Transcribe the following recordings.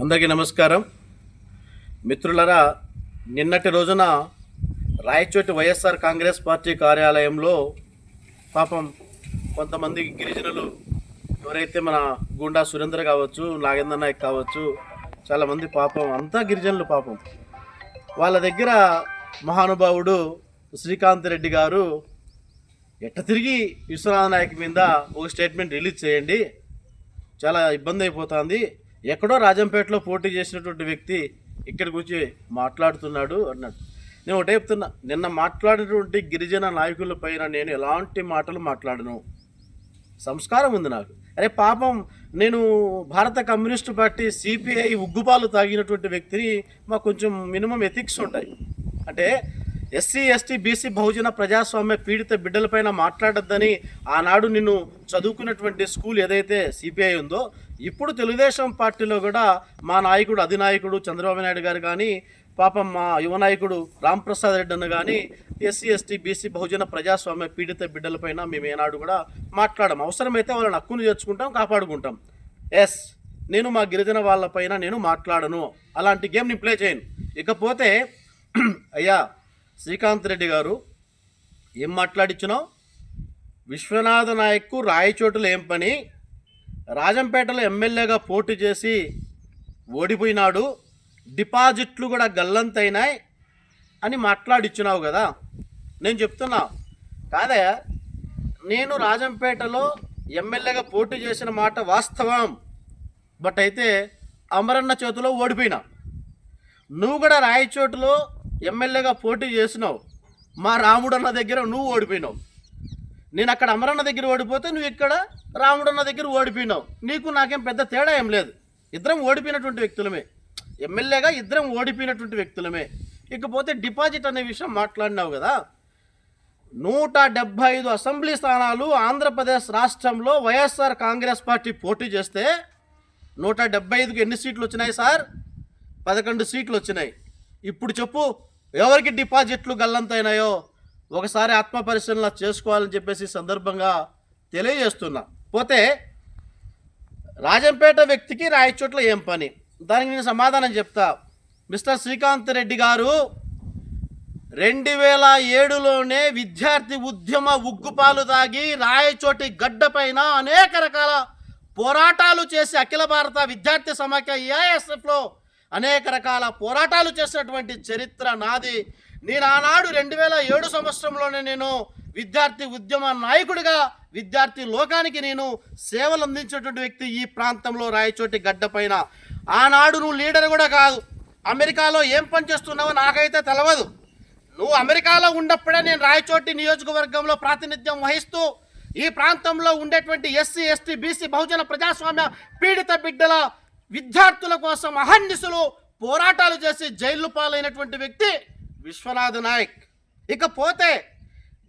అందరికీ నమస్కారం. మిత్రులరా, నిన్నటి రోజున రాయచోటి వైఎస్ఆర్ కాంగ్రెస్ పార్టీ కార్యాలయంలో పాపం కొంతమంది గిరిజనులు, ఎవరైతే మన గుండా సురేంద్ర కావచ్చు, నాగేంద్ర నాయక్ కావచ్చు, చాలామంది పాపం అంతా గిరిజనులు పాపం, వాళ్ళ దగ్గర మహానుభావుడు శ్రీకాంత్ రెడ్డి గారు ఎట్ట తిరిగి విశ్వనాథ నాయక్ మీద ఒక స్టేట్మెంట్ రిలీజ్ చేయండి, చాలా ఇబ్బంది అయిపోతుంది, ఎక్కడో రాజంపేటలో పోటీ చేసినటువంటి వ్యక్తి ఇక్కడికి వచ్చి మాట్లాడుతున్నాడు అన్నాడు. నేను ఒకటే చెప్తున్నా, నిన్న మాట్లాడినటువంటి గిరిజన నాయకుల పైన నేను ఎలాంటి మాటలు మాట్లాడను. సంస్కారం ఉంది నాకు. అరే పాపం, నేను భారత కమ్యూనిస్టు పార్టీ సిపిఐ ఉగ్గుపాలు తాగినటువంటి వ్యక్తిని, మాకు కొంచెం మినిమం ఎథిక్స్ ఉంటాయి. అంటే ఎస్సీ ఎస్టీ బీసీ బహుజన ప్రజాస్వామ్య పీడిత బిడ్డలపైన మాట్లాడొద్దని ఆనాడు నిన్ను చదువుకున్నటువంటి స్కూల్ ఏదైతే సిపిఐ ఉందో, ఇప్పుడు తెలుగుదేశం పార్టీలో కూడా మా నాయకుడు అధినాయకుడు చంద్రబాబు నాయుడు గారు కానీ, పాపం మా యువ నాయకుడు రాంప్రసాద్ రెడ్డి అన్న కానీ ఎస్సీ ఎస్టీ బీసీ బహుజన ప్రజాస్వామ్య పీడిత బిడ్డలపైన మేము ఏనాడు కూడా మాట్లాడము. అవసరమైతే వాళ్ళని హక్కును చేర్చుకుంటాం, కాపాడుకుంటాం. ఎస్, నేను మా గిరిజన వాళ్ళపైన నేను మాట్లాడను, అలాంటి గేమ్ నేను ప్లే చేయను. ఇకపోతే అయ్యా శ్రీకాంత్ రెడ్డి గారు, ఏం మాట్లాడించినావు? విశ్వనాథ నాయక్కు రాయచోటులో ఏం పని, రాజంపేటలో ఎమ్మెల్యేగా పోటీ చేసి ఓడిపోయినాడు, డిపాజిట్లు కూడా గల్లంతైనాయి అని మాట్లాడిచ్చినావు కదా. నేను చెప్తున్నా కాదా, నేను రాజంపేటలో ఎమ్మెల్యేగా పోటీ చేసిన మాట వాస్తవం. బట్ అయితే అమరన్న చేతిలో ఓడిపోయినా. నువ్వు కూడా రాయచోటులో ఎమ్మెల్యేగా పోటీ చేసినావు, మా రాముడన్న దగ్గర నువ్వు ఓడిపోయినావు. నేను అక్కడ అమరన్న దగ్గర ఓడిపోతే నువ్వు ఇక్కడ రాముడన్న దగ్గర ఓడిపోయినావు. నీకు నాకేం పెద్ద తేడా ఏం లేదు, ఇద్దరం ఓడిపోయినటువంటి వ్యక్తులమే, ఎమ్మెల్యేగా ఇద్దరం ఓడిపోయినటువంటి వ్యక్తులమే. ఇకపోతే డిపాజిట్ అనే విషయం మాట్లాడినావు కదా. 175 అసెంబ్లీ స్థానాలు ఆంధ్రప్రదేశ్ రాష్ట్రంలో వైఎస్ఆర్ కాంగ్రెస్ పార్టీ పోటీ చేస్తే 175కు ఎన్ని సీట్లు వచ్చినాయి సార్? 11 సీట్లు వచ్చినాయి. ఇప్పుడు చెప్పు, ఎవరికి డిపాజిట్లు గల్లంతైనాయో ఒకసారి ఆత్మ పరిశీలన చేసుకోవాలని చెప్పేసి సందర్భంగా తెలియజేస్తున్నా. పోతే రాజంపేట వ్యక్తికి రాయచోట్ల ఏం పని, దానికి నేను సమాధానం చెప్తా. మిస్టర్ శ్రీకాంత్ రెడ్డి గారు, 2007లోనే విద్యార్థి ఉద్యమ ఉగ్గుపాలు తాగి రాయచోటి గడ్డపైన అనేక రకాల పోరాటాలు చేసి అఖిల భారత విద్యార్థి సమాఖ్య ఏఐఎస్ఎఫ్లో అనేక రకాల పోరాటాలు చేసినటువంటి చరిత్ర నాది. నేను ఆనాడు 2007 సంవత్సరంలోనే నేను విద్యార్థి ఉద్యమ నాయకుడిగా విద్యార్థి లోకానికి నేను సేవలు అందించేటువంటి వ్యక్తి ఈ ప్రాంతంలో రాయచోటి గడ్డపైన. ఆనాడు నువ్వు లీడర్ కూడా కాదు, అమెరికాలో ఏం పని చేస్తున్నావో నాకైతే తెలియదు. నువ్వు అమెరికాలో ఉన్నప్పుడే నేను రాయచోటి నియోజకవర్గంలో ప్రాతినిధ్యం వహిస్తూ ఈ ప్రాంతంలో ఉండేటువంటి ఎస్సీ ఎస్టీ బీసీ బహుజన ప్రజాస్వామ్య పీడిత బిడ్డల విద్యార్థుల కోసం అహర్నిశలు పోరాటాలు చేసి జైలు పాలైనటువంటి వ్యక్తి విశ్వనాథ నాయక్. ఇకపోతే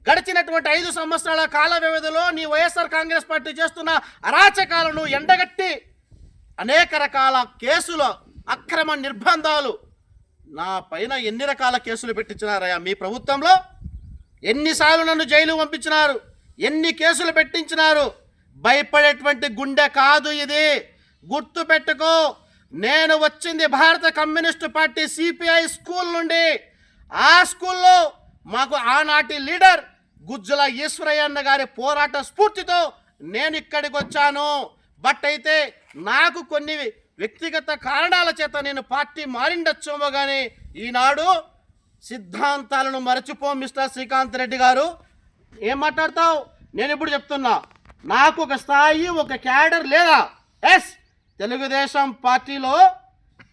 గడిచినటువంటి 5 సంవత్సరాల కాల వ్యవధిలో నీ వైఎస్ఆర్ కాంగ్రెస్ పార్టీ చేస్తున్న అరాచకాలను ఎండగట్టి అనేక రకాల కేసులు, అక్రమ నిర్బంధాలు, నా పైన ఎన్ని రకాల కేసులు పెట్టించినారయ్యా మీ ప్రభుత్వంలో? ఎన్నిసార్లు నన్ను జైలు పంపించినారు, ఎన్ని కేసులు పెట్టించినారు? భయపడేటువంటి గుండె కాదు ఇది, గుర్తు పెట్టుకో. నేను వచ్చింది భారత కమ్యూనిస్టు పార్టీ సిపిఐ స్కూల్ నుండి. ఆ స్కూల్లో మాకు ఆనాటి లీడర్ గుజ్జుల ఈశ్వరయ్య గారి పోరాట స్ఫూర్తితో నేను ఇక్కడికి వచ్చాను. బట్ అయితే నాకు కొన్ని వ్యక్తిగత కారణాల చేత నేను పార్టీ మారిండొచ్చేమో కానీ ఈనాడు సిద్ధాంతాలను మరచిపో. మిస్టర్ శ్రీకాంత్ రెడ్డి గారు, ఏం మాట్లాడతావు? నేను ఇప్పుడు చెప్తున్నా, నాకు ఒక స్థాయి, ఒక క్యాడర్ లేదా? ఎస్, తెలుగుదేశం పార్టీలో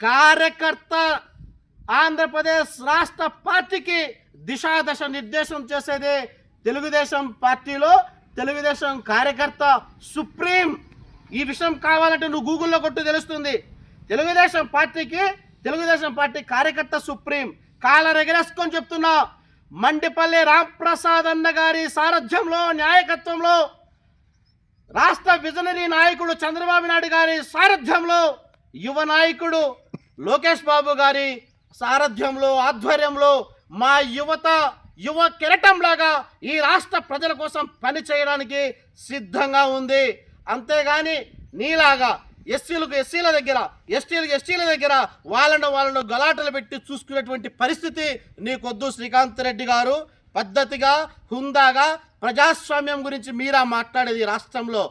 కార్యకర్త, ఆంధ్రప్రదేశ్ రాష్ట్ర పార్టీకి దిశాదశ నిర్దేశం చేసేదే తెలుగుదేశం పార్టీలో తెలుగుదేశం కార్యకర్త సుప్రీం. ఈ విషయం కావాలంటే నువ్వు గూగుల్లో కొట్టు, తెలుస్తుంది. తెలుగుదేశం పార్టీకి తెలుగుదేశం పార్టీ కార్యకర్త సుప్రీం. కాలర్ ఎగరేసుకొని చెప్తున్నా, మండిపల్లి రాంప్రసాద్ అన్న గారి సారథ్యంలో, నాయకత్వంలో, రాష్ట్ర విజనరీ నాయకుడు చంద్రబాబు నాయుడు గారి సారథ్యంలో, యువ నాయకుడు లోకేష్ బాబు గారి సారథ్యంలో, ఆధ్వర్యంలో మా యువ కెరటంలాగా ఈ రాష్ట్ర ప్రజల కోసం పని చేయడానికి సిద్ధంగా ఉంది. అంతేగాని నీలాగా ఎస్సీల దగ్గర, ఎస్టీల దగ్గర వాళ్ళను గలాటలు పెట్టి చూసుకునేటువంటి పరిస్థితి నీకొద్దు శ్రీకాంత్ రెడ్డి గారు. పద్ధతిగా, హుందాగా ప్రజాస్వామ్యం గురించి మీరా మాట్లాడేది రాష్ట్రంలో?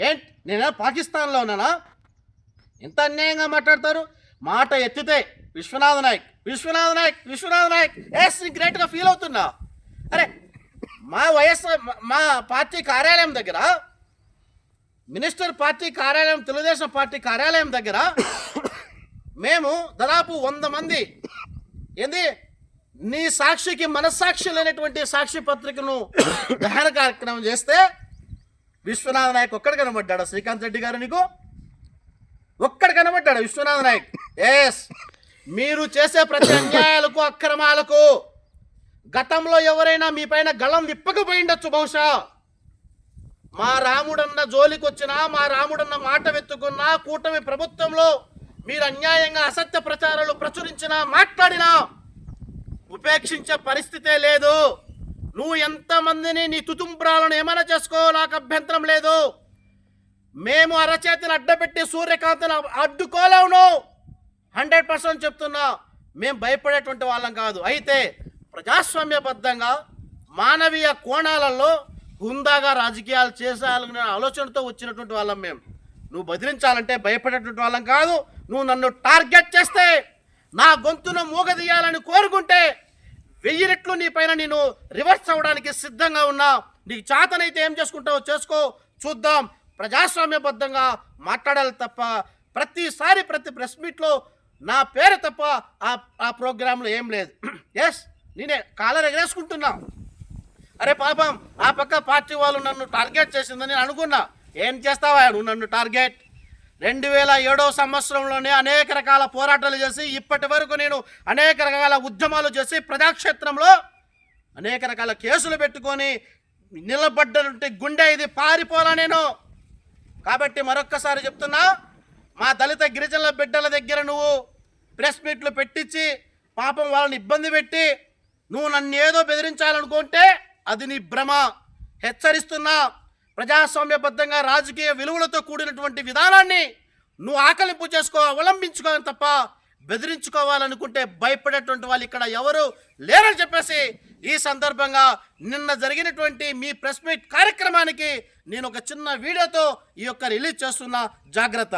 ఏంటి, నేనే పాకిస్తాన్లో ఉన్నానా? ఇంత అన్యాయంగా మాట్లాడతారు. మాట ఎత్తితే విశ్వనాథ్ నాయక్ ఎస్ గ్రేట్గా ఫీల్ అవుతున్నా. అరే, మా పార్టీ కార్యాలయం దగ్గర, మినిస్టర్ పార్టీ కార్యాలయం, తెలుగుదేశం పార్టీ కార్యాలయం దగ్గర మేము దాదాపు 100 మంది ఏంది నీ సాక్షికి మనస్సాక్షి లేనటువంటి సాక్షి పత్రికను దహన కార్యక్రమం చేస్తే విశ్వనాథ్ నాయక్ ఒక్కడు కనబడ్డాడు. శ్రీకాంత్ రెడ్డి గారు నీకు ఒక్కడు కనబడ్డాడు విశ్వనాథ్ నాయక్? ఎస్, మీరు చేసే ప్రతి అన్యాయాలకు, అక్రమాలకు గతంలో ఎవరైనా మీ పైన గళం విప్పకపోయిండొచ్చు బహుశా. మా రాముడన్న జోలికొచ్చినా, మా రాముడన్న మాట వెత్తుకున్నా, కూటమి ప్రభుత్వంలో మీరు అన్యాయంగా అసత్య ప్రచారాలు ప్రచురించినా, మాట్లాడినా ఉపేక్షించే పరిస్థితే లేదు. నువ్వు ఎంతమందిని నీ తుతుంపురాలను ఏమైనా చేసుకో, నాకు అభ్యంతరం లేదు. మేము అరచేతిని అడ్డపెట్టి సూర్యకాంతిని అడ్డుకోలేవు. 100% చెప్తున్నా, మేము భయపడేటువంటి వాళ్ళం కాదు. అయితే ప్రజాస్వామ్యబద్ధంగా మానవీయ కోణాలలో హుందాగా రాజకీయాలు చేసేయాలనే ఆలోచనతో వచ్చినటువంటి వాళ్ళం మేము. నువ్వు బెదిరించాలంటే భయపడేటువంటి వాళ్ళం కాదు. నువ్వు నన్ను టార్గెట్ చేస్తే, నా గొంతును మూగదీయాలని కోరుకుంటే 1000 రెట్లు నీ పైన నేను రివర్స్ అవ్వడానికి సిద్ధంగా ఉన్నా. నీకు చేతనైతే ఏం చేసుకుంటావో చేసుకో, చూద్దాం. ప్రజాస్వామ్యబద్ధంగా మాట్లాడాలి తప్ప ప్రతిసారి ప్రతి ప్రెస్ మీట్లో నా పేరు తప్ప ఆ ప్రోగ్రాంలో ఏం లేదు. ఎస్, నేనే కాలర్ ఎగరేసుకుంటున్నా. అరే పాపం, ఆ పక్క పార్టీ వాళ్ళు నన్ను టార్గెట్ చేసిందని అనుకున్నా. ఏం చేస్తావా నువ్వు నన్ను టార్గెట్? 2007 సంవత్సరంలోనే అనేక రకాల పోరాటాలు చేసి, ఇప్పటి వరకు నేను అనేక రకాల ఉద్యమాలు చేసి, ప్రజాక్షేత్రంలో అనేక రకాల కేసులు పెట్టుకొని నిలబడ్డటువంటి గుండె ఇది, పారిపోలా నేను. కాబట్టి మరొక్కసారి చెప్తున్నా, మా దళిత గిరిజనుల బిడ్డల దగ్గర నువ్వు ప్రెస్ మీట్లు పెట్టించి పాపం వాళ్ళని ఇబ్బంది పెట్టి నువ్వు నన్ను ఏదో బెదిరించాలనుకుంటే అది నీ భ్రమ. హెచ్చరిస్తున్నా, ప్రజాస్వామ్యబద్ధంగా రాజకీయ విలువలతో కూడినటువంటి విధానాన్ని నువ్వు ఆకలింపు అవలంబించుకోవాలి తప్ప బెదిరించుకోవాలనుకుంటే భయపడేటువంటి వాళ్ళు ఇక్కడ ఎవరు లేరని చెప్పేసి ఈ సందర్భంగా నిన్న జరిగినటువంటి మీ ప్రెస్ మీట్ కార్యక్రమానికి నేను ఒక చిన్న వీడియోతో ఈ యొక్క రిలీజ్ చేస్తున్నా. జాగ్రత్త.